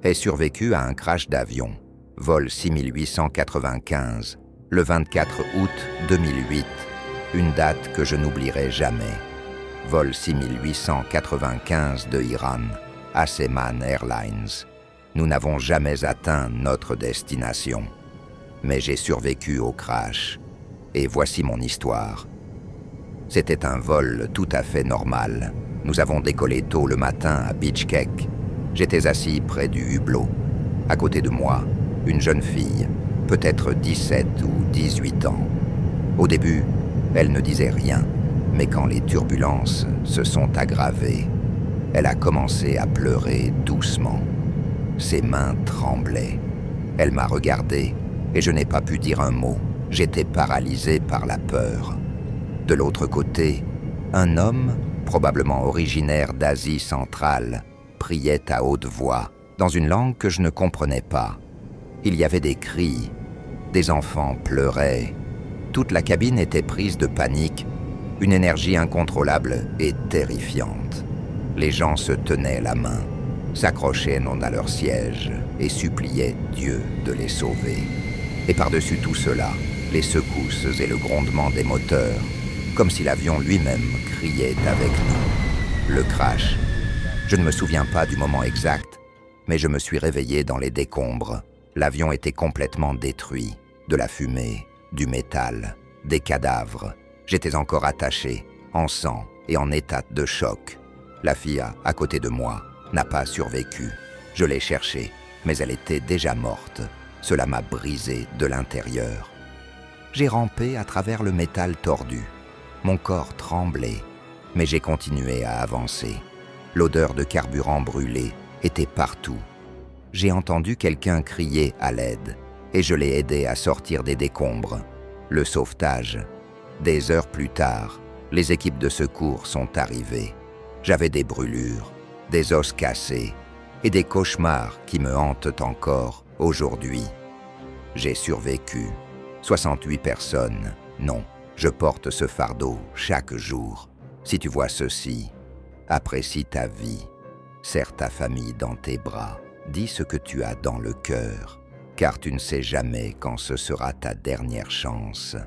ai survécu à un crash d'avion, vol 6895, le 24 août 2008, une date que je n'oublierai jamais. Vol 6895 de Iran, Aseman Airlines. Nous n'avons jamais atteint notre destination. Mais j'ai survécu au crash. Et voici mon histoire. C'était un vol tout à fait normal. Nous avons décollé tôt le matin à Bichkek. J'étais assis près du hublot. À côté de moi, une jeune fille, peut-être 17 ou 18 ans. Au début, elle ne disait rien, mais quand les turbulences se sont aggravées, elle a commencé à pleurer doucement. Ses mains tremblaient. Elle m'a regardé et je n'ai pas pu dire un mot. J'étais paralysé par la peur. De l'autre côté, un homme, probablement originaire d'Asie centrale, priait à haute voix, dans une langue que je ne comprenais pas. Il y avait des cris, des enfants pleuraient. Toute la cabine était prise de panique, une énergie incontrôlable et terrifiante. Les gens se tenaient la main, s'accrochaient non à leur siège et suppliaient Dieu de les sauver. Et par-dessus tout cela, les secousses et le grondement des moteurs, comme si l'avion lui-même criait avec nous. Le crash. Je ne me souviens pas du moment exact, mais je me suis réveillé dans les décombres. L'avion était complètement détruit. De la fumée, du métal, des cadavres. J'étais encore attaché, en sang et en état de choc. La fille à côté de moi n'a pas survécu. Je l'ai cherchée, mais elle était déjà morte. Cela m'a brisé de l'intérieur. J'ai rampé à travers le métal tordu. Mon corps tremblait, mais j'ai continué à avancer. L'odeur de carburant brûlé était partout. J'ai entendu quelqu'un crier à l'aide et je l'ai aidé à sortir des décombres. Le sauvetage. Des heures plus tard, les équipes de secours sont arrivées. J'avais des brûlures, des os cassés et des cauchemars qui me hantent encore aujourd'hui. J'ai survécu. 68 personnes. Non, je porte ce fardeau chaque jour. Si tu vois ceci, apprécie ta vie. Serre ta famille dans tes bras. Dis ce que tu as dans le cœur, car tu ne sais jamais quand ce sera ta dernière chance.